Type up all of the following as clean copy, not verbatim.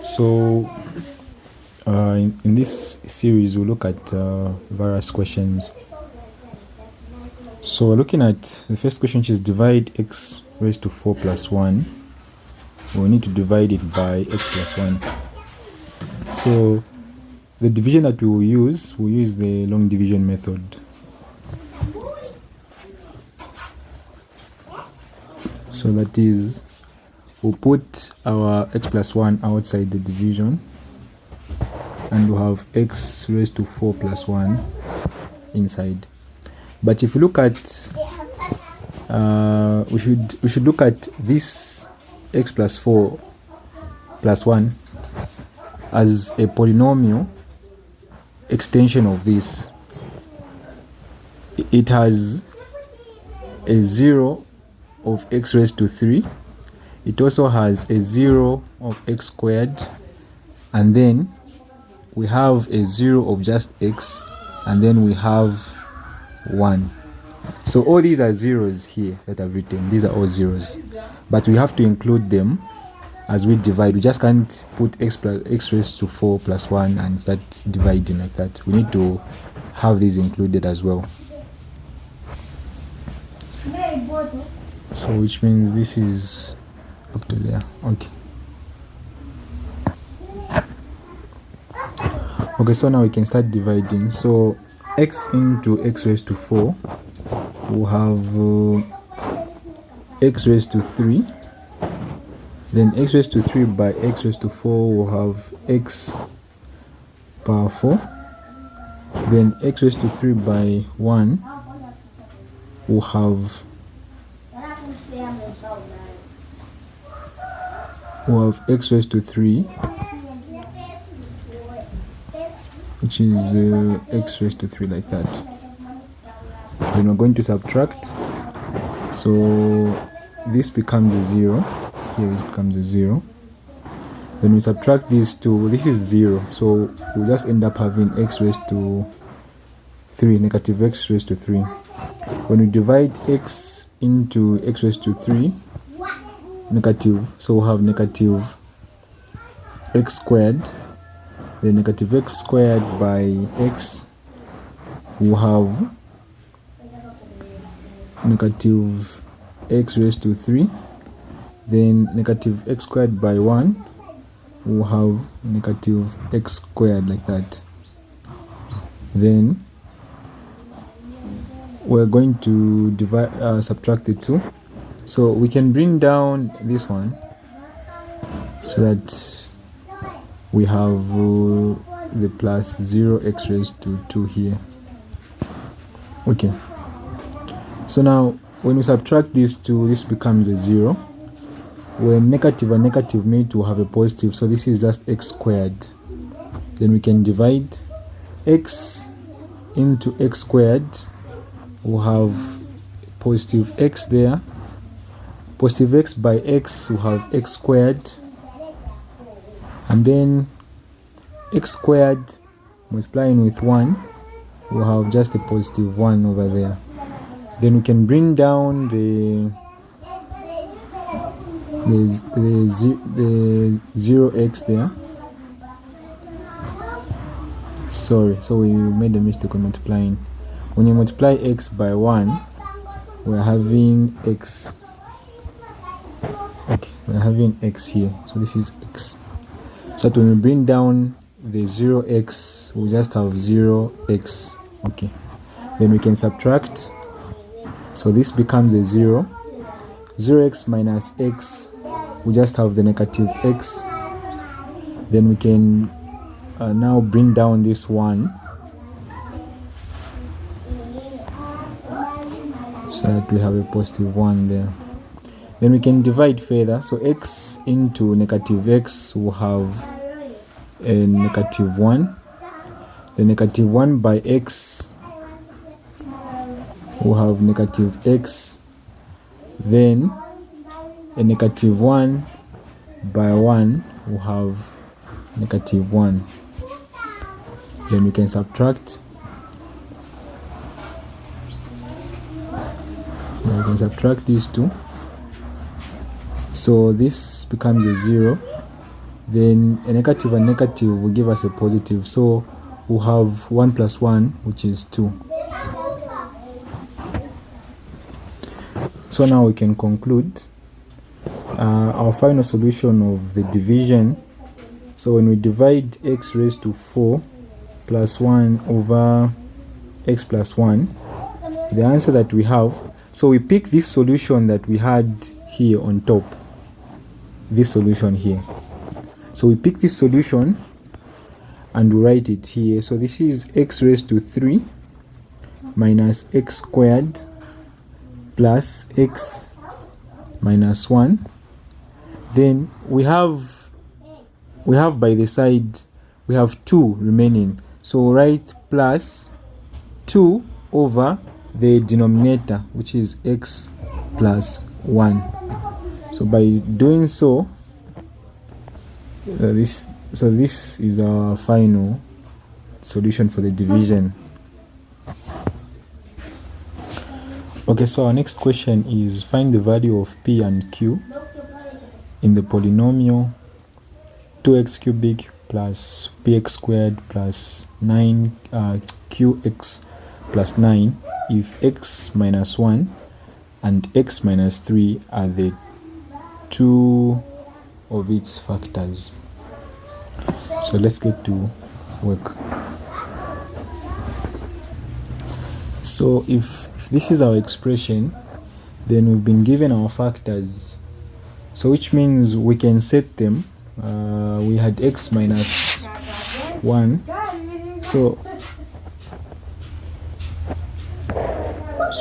So in this series we'll look at various questions. So we're looking at the first question, which is divide x raised to 4 plus 1. We need to divide it by x plus 1. So the division that we'll use the long division method. So that is, we'll put our x plus 1 outside the division, and we'll have x raised to 4 plus 1 inside. But if you look at, we should look at this x plus 4 plus 1 as a polynomial extension of this. It has a 0 of x raised to 3. It also has a 0 of x squared, and then we have a 0 of just x, and then we have 1. So all these are zeros here that I've written. These are all zeros, but we have to include them as we divide. We just can't put x raised to 4 plus 1 and start dividing like that. We need to have these included as well. So which means this is up to there. Okay, so now we can start dividing. So x into x raised to 4, we'll have x raised to 3. Then x raised to 3 by x raised to 4, we'll have x power 4. Then x raised to 3 by 1, we'll have x raised to 3, which is x raised to 3 like that. Then we're going to subtract. So this becomes a 0. Here this becomes a 0. Then we subtract these two. This is 0. So we'll just end up having x raised to 3, negative x raised to 3. When we divide x into x raised to 3, negative, so we'll have negative x squared. Then negative x squared by x, we'll have negative x raised to 3. Then negative x squared by 1, we'll have negative x squared like that. Then we're going to divide, subtract the 2. So we can bring down this one so that we have the plus 0x raised to 2 here. Okay. So now when we subtract these two, this becomes a 0. When negative and negative meet, we'll have a positive. So this is just x squared. Then we can divide x into x squared. We'll have positive x there. Positive x by x, we'll have x squared. And then x squared multiplying with 1, we'll have just a positive 1 over there. Then we can bring down the 0x there. Sorry, so we made a mistake on multiplying. When you multiply x by 1, we're having x. Okay, we're having x here. So this is x. So that when we bring down the 0x, we just have 0x. Okay. Then we can subtract. So this becomes a 0. 0x minus x, we just have the negative x. Then we can now bring down this 1, so that we have a positive 1 there. Then we can divide further. So x into negative x will have a negative 1. The negative 1 by x will have negative x. Then a negative 1 by 1 will have negative 1. Then we can subtract. Now we can subtract these two. So this becomes a 0. then a negative and negative will give us a positive. So we'll have 1 plus 1, which is 2. So now we can conclude our final solution of the division. So when we divide x raised to 4 plus 1 over x plus 1, the answer that we have, so we pick this solution that we had here on top, this solution here. So we pick this solution and we write it here. So this is x raised to 3 minus x squared plus x minus 1. Then we have by the side, we have 2 remaining. So we'll write plus 2 over the denominator, which is x plus 1. So by doing so, this is our final solution for the division. Okay, so our next question is find the value of p and q in the polynomial 2x cubic plus px squared plus 9 qx plus 9 if x minus 1 and x minus 3 are the two of its factors. So let's get to work. So if this is our expression, then we've been given our factors, so which means we can set them. We had x minus 1, so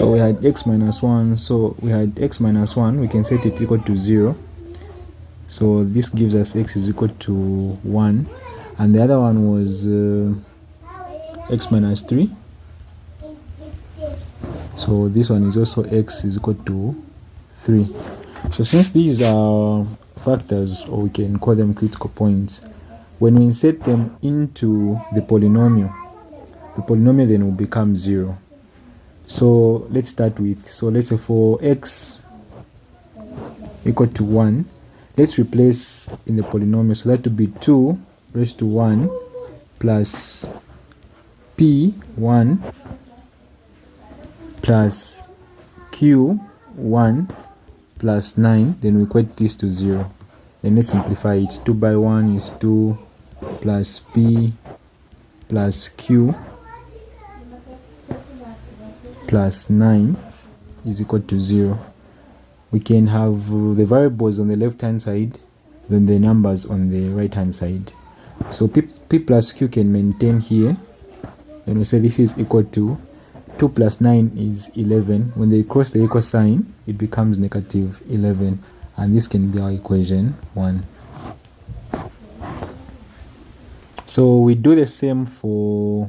we had x minus 1, so we had x minus 1, we can set it equal to 0. So this gives us x is equal to 1, and the other one was x minus 3. So this one is also x is equal to 3. So since these are factors, or we can call them critical points, when we insert them into the polynomial then will become 0. So let's start with, so let's say for x equal to 1, let's replace in the polynomial, so that would be 2 raised to 1 plus p1 plus q1 plus 9, then we equate this to 0. Then let's simplify it. 2 by 1 is 2 plus p plus q plus 9 is equal to 0. We can have the variables on the left hand side, then the numbers on the right hand side. So p plus q can maintain here, and we say this is equal to 2 plus 9 is 11. When they cross the equal sign, it becomes negative 11, and this can be our equation 1. So we do the same for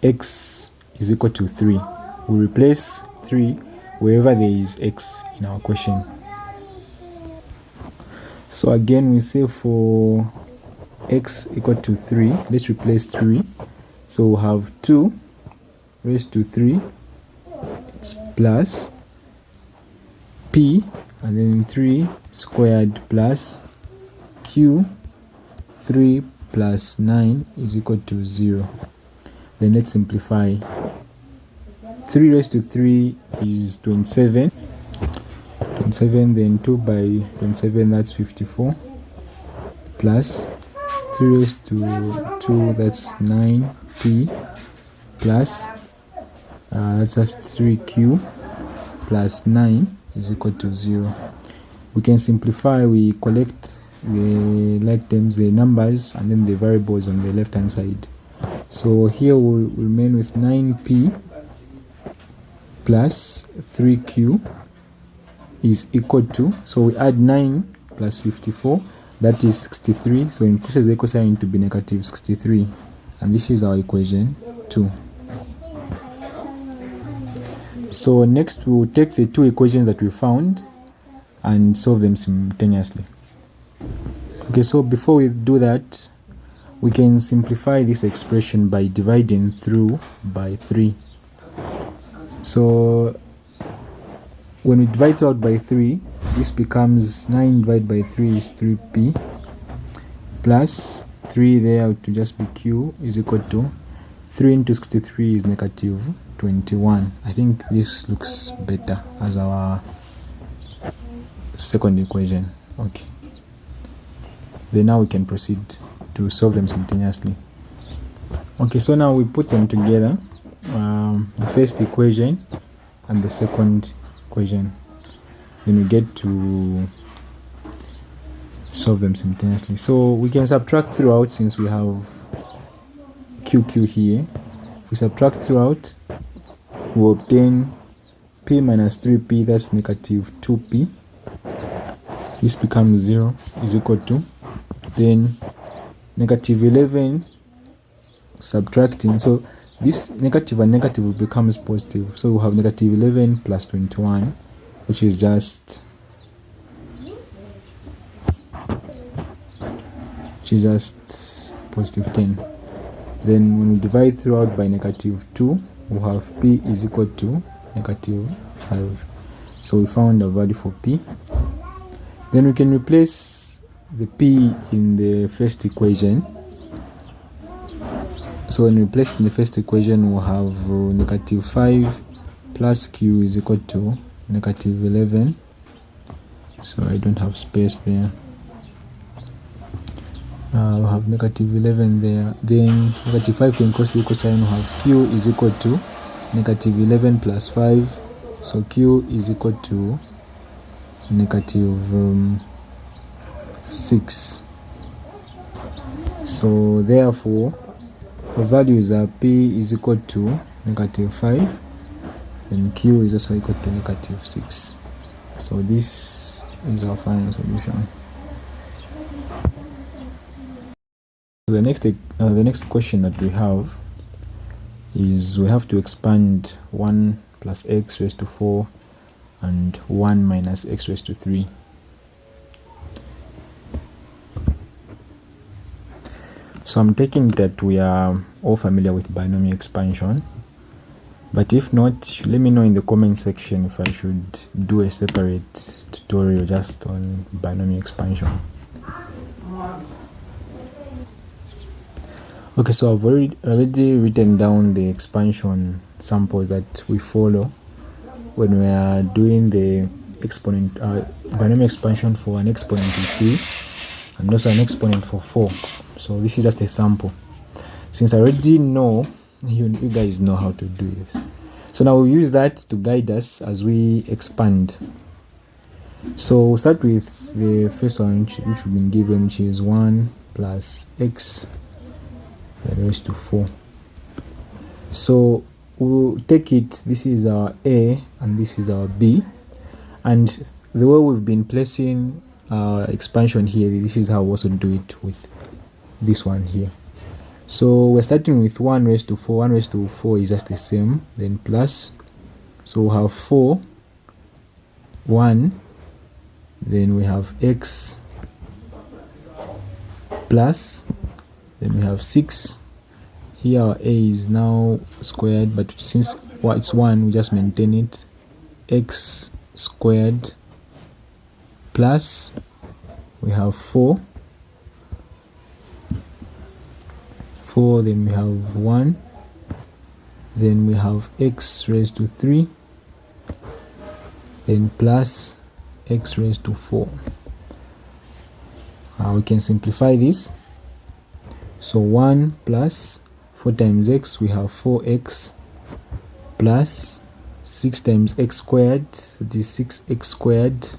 x is equal to 3. We replace 3 wherever there is x in our question. So again, we say for x equal to 3, let's replace 3. So we'll have 2 raised to 3, it's plus p, and then 3 squared plus q, 3 plus 9 is equal to 0. Then let's simplify. 3 raised to 3 is 27. 27, then 2 by 27, that's 54. Plus 3 raised to 2, that's 9p, plus that's just 3q plus 9 is equal to 0. We can simplify, we collect the like terms, the numbers, and then the variables on the left hand side. So here we'll remain with 9p plus 3q is equal to, so we add 9 plus 54, that is 63. So it pushes the equal sign to be negative 63, and this is our equation 2. So next we will take the two equations that we found and solve them simultaneously. Okay, so before we do that, we can simplify this expression by dividing through by 3. So when we divide out by 3, this becomes 9 divided by 3 is 3p plus 3 there to just be q is equal to 3 into 63 is negative 21. I think this looks better as our second equation. Okay, then now we can proceed to solve them simultaneously. Okay, so now we put them together, the first equation and the second equation, then we get to solve them simultaneously. So we can subtract throughout since we have QQ here. If we subtract throughout, we obtain p minus 3p, that's negative 2p. This becomes 0 is equal to, then negative 11 subtracting, so this negative and negative becomes positive, so we have negative 11 plus 21, which is just positive 10. Then when we divide throughout by negative 2, we have p is equal to negative 5. So we found a value for p. Then we can replace the p in the first equation. So when we place in the first equation, we'll have negative 5 plus q is equal to negative 11. So I don't have space there. We'll have negative 11 there. Then negative 5 can cross the equal sign. We'll have q is equal to negative 11 plus 5. So q is equal to negative 6. So therefore, the values are p is equal to negative 5 and q is also equal to negative 6. So this is our final solution. So the next question that we have is we have to expand 1 plus x raised to 4 and 1 minus x raised to 3. So I'm taking that we are all familiar with binomial expansion, but if not, let me know in the comment section if I should do a separate tutorial just on binomial expansion. Okay, so I've already written down the expansion samples that we follow when we are doing the exponent binomial expansion for an exponent with 3 and also an exponent for 4. So this is just a sample. Since I already know, you guys know how to do this. So now we'll use that to guide us as we expand. So we'll start with the first one, which we've been given, which is 1 plus x raised to 4. So we'll take it, this is our A and this is our B, and the way we've been placing our expansion here, this is how we also do it with this one here. So we're starting with 1 raised to 4. 1 raised to 4 is just the same, then plus, so we'll have 4, 1, then we have x plus, then we have 6. Here our a is now squared, but since it's 1, we just maintain it, x squared plus, we have 4, then we have 1, then we have x raised to 3, then plus x raised to 4. We can simplify this. So 1 plus 4 times x, we have 4x plus 6 times x squared, that is 6x squared,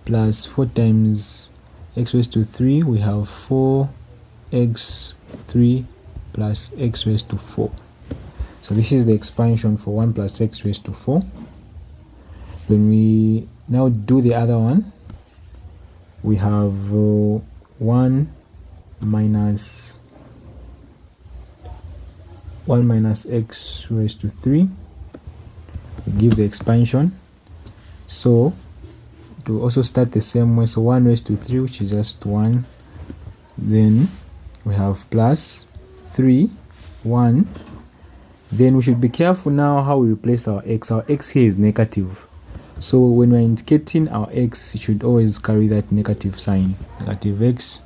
plus 4 times x raised to 3, we have 4x3 plus x raised to 4. So this is the expansion for 1 plus x raised to 4. When we now do the other one, we have 1 minus x raised to 3. We give the expansion. So to also start the same way, so 1 raised to 3, which is just 1. Then we have plus 3, 1. Then we should be careful now how we replace our x. Our x here is negative. So when we're indicating our x, it should always carry that negative sign. Negative x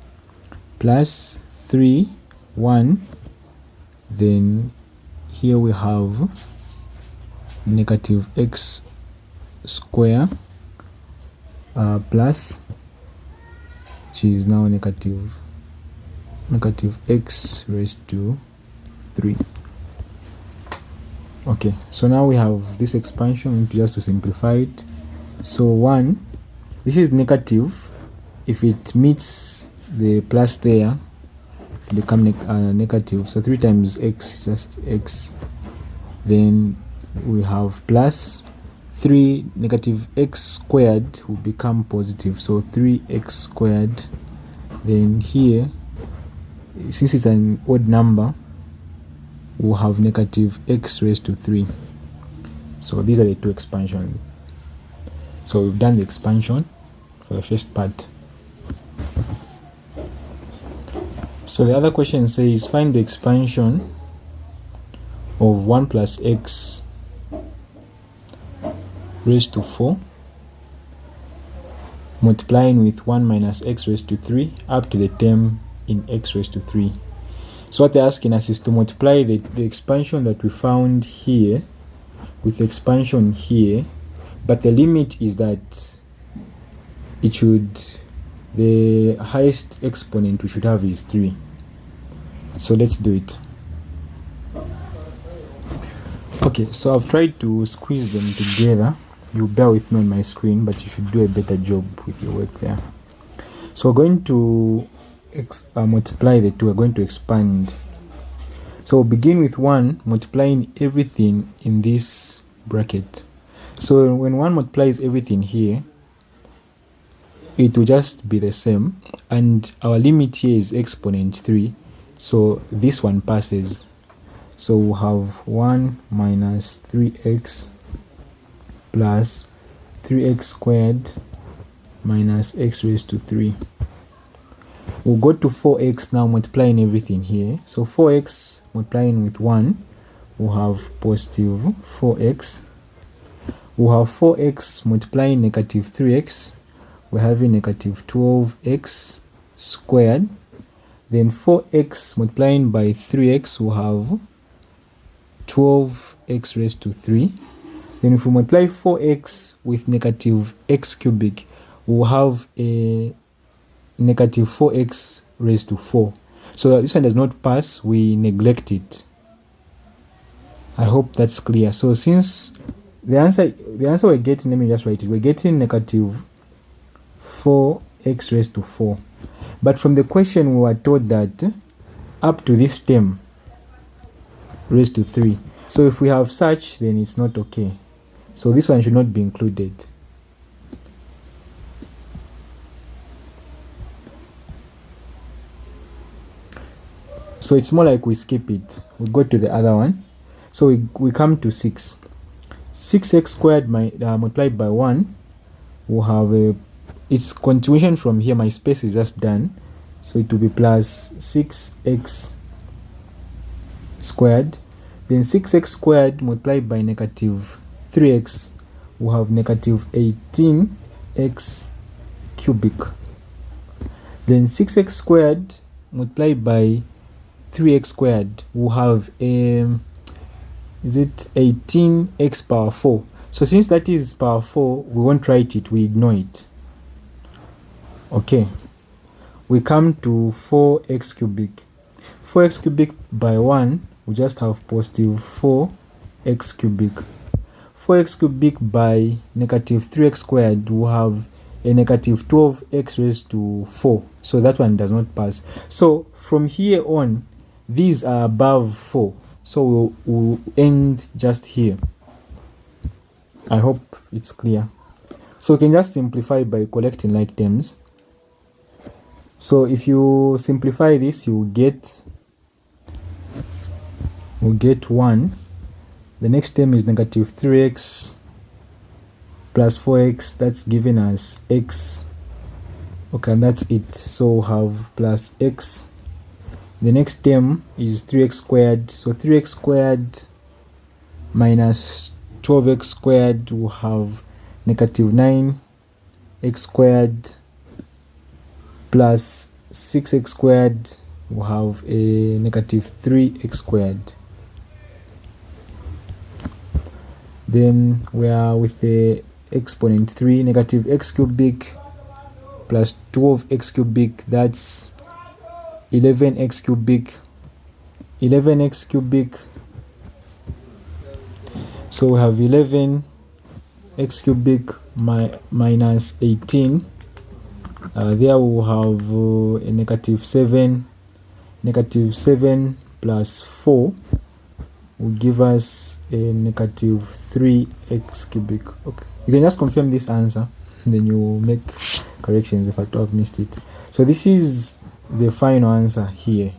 plus 3, 1, then here we have negative x square plus, which is now negative x raised to 3. Okay, so now we have this expansion. Just to simplify it, so 1, this is negative. If it meets the plus there, it become negative. So 3 times x is just x. Then we have plus 3, negative x squared will become positive. So 3x squared. Then here, since it's an odd number, we'll have negative x raised to 3. So these are the two expansions. So we've done the expansion for the first part. So the other question says find the expansion of 1 plus x raised to 4 multiplying with 1 minus x raised to 3 up to the term in x raised to 3. So what they're asking us is to multiply the expansion that we found here with the expansion here, but the limit is that it should, the highest exponent we should have is 3. So let's do it. Okay, so I've tried to squeeze them together. You bear with me on my screen, but you should do a better job with your work there. So we're going to multiply the two. We're going to expand. So we'll begin with 1 multiplying everything in this bracket. So when 1 multiplies everything here, it will just be the same, and our limit here is exponent 3, so this one passes. So we'll have 1 minus 3x plus 3x squared minus x raised to 3. We'll go to 4x now, multiplying everything here. So 4x multiplying with 1, we'll have positive 4x. We'll have 4x multiplying negative 3x, we're having negative 12x squared. Then 4x multiplying by 3x, we'll have 12x raised to 3. Then if we multiply 4x with negative x cubic, we'll have a negative 4x raised to 4. So this one does not pass, we neglect it. I hope that's clear. So since the answer we're getting, let me just write it. We're getting negative 4x raised to 4. But from the question we were told that up to this term raised to 3. So if we have such, then it's not okay. So this one should not be included. So it's more like we skip it. We go to the other one. So we come to 6. 6x squared multiplied by 1. We'll have its continuation from here. My space is just done. So it will be plus 6x squared. Then 6x squared multiplied by negative 3x. We'll have negative 18x cubic. Then 6x squared multiplied by 3x squared, we'll have is it 18x power 4. So since that is power 4, we won't write it, we ignore it. Okay, we come to 4x cubic. 4x cubic by 1, we just have positive 4x cubic. 4x cubic by negative 3x squared, we'll have a negative 12x raised to 4. So that one does not pass. So from here on, these are above 4, so we'll end just here. I hope it's clear. So we can just simplify by collecting like terms. So if you simplify this, you get 1. The next term is negative 3x plus 4x. That's giving us x. Okay, and that's it. So we'll have plus x. The next term is 3x squared. So 3x squared minus 12x squared will have negative 9x squared plus 6x squared, we have a negative 3x squared. Then we are with the exponent 3, negative x cubic plus 12x cubic, that's 11x cubic. 11x cubic, so we have 11x cubic minus 18. There we will have a negative 7. Negative 7 plus 4 will give us a negative 3x cubic. Okay, you can just confirm this answer, then you make corrections if I have missed it. So this is the final answer here.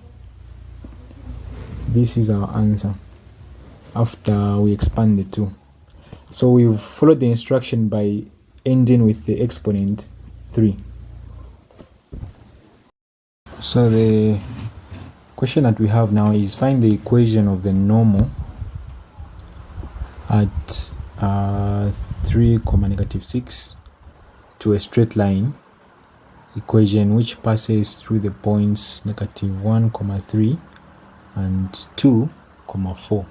This is our answer after we expand the two. So we've followed the instruction by ending with the exponent 3. So the question that we have now is find the equation of the normal at 3, negative 6 to a straight line equation which passes through the points negative 1, 3 and 2, 4.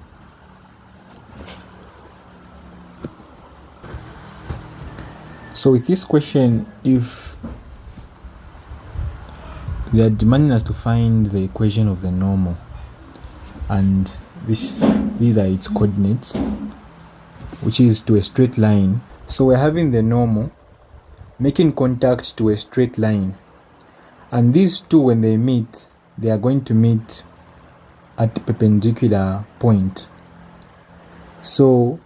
So with this question, if they are demanding us to find the equation of the normal, and these are its coordinates, which is to a straight line. So we're having the normal making contact to a straight line, and these two, when they meet, they are going to meet at a perpendicular point. So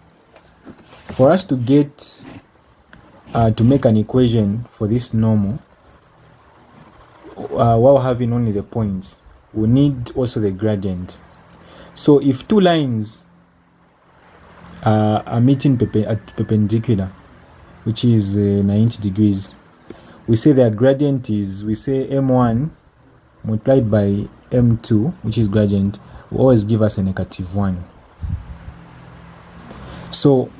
for us to get to make an equation for this normal while having only the points, we need also the gradient. So if two lines are meeting at perpendicular, which is 90 degrees, we say their gradient is, we say m1 multiplied by m2, which is gradient, will always give us a negative 1. So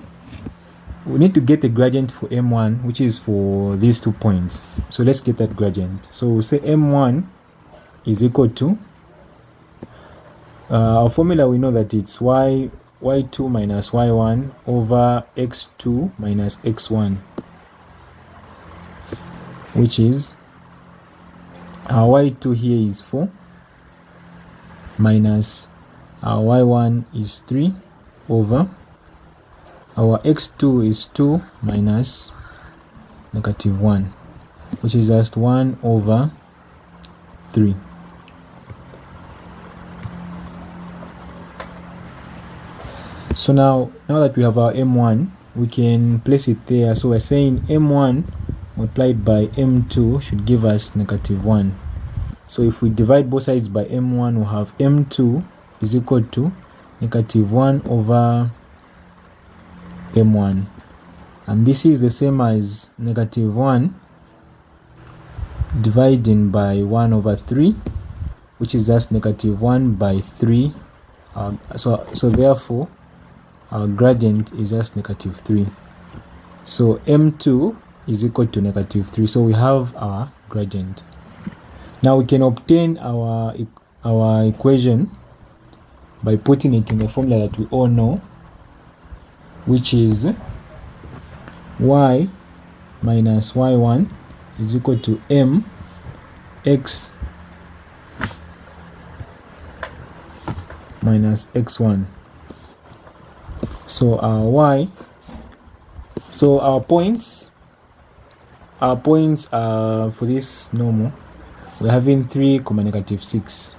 we need to get the gradient for m1, which is for these 2 points. So let's get that gradient. So we'll say m1 is equal to, our formula, we know that it's y2 minus y1 over x2 minus x1, which is our y2 here is 4 minus our y1 is 3 over our x2 is 2 minus negative 1, which is just 1 over 3. So now that we have our m1, we can place it there. So we're saying m1 multiplied by m2 should give us negative 1. So if we divide both sides by m1, we'll have m2 is equal to negative 1 over m1, and this is the same as negative 1 dividing by 1 over 3, which is just negative 1 by 3. So therefore our gradient is just negative 3. So m2 is equal to negative 3. So we have our gradient. Now we can obtain our equation by putting it in the formula that we all know, which is y minus y1 is equal to mx minus x1. So our points are for this normal, we're having 3, negative 6.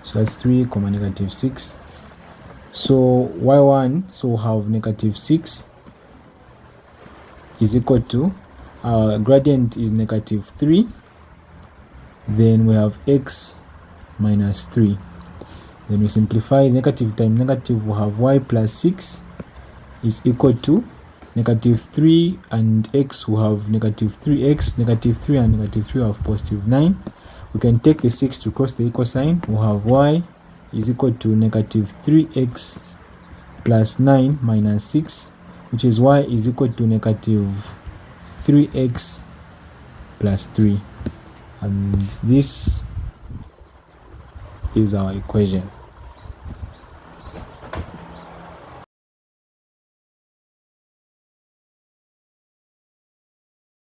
So that's 3, negative 6. So y1, so we'll have negative 6 is equal to, our gradient is negative 3, then we have x minus 3. Then we simplify negative times negative, we'll have y plus 6 is equal to negative 3, and x will have negative 3x, negative 3 and negative 3 have positive 9. We can take the 6 to cross the equal sign, we'll have y is equal to negative 3x plus 9 minus 6, which is y is equal to negative 3x plus 3. and this is our equation.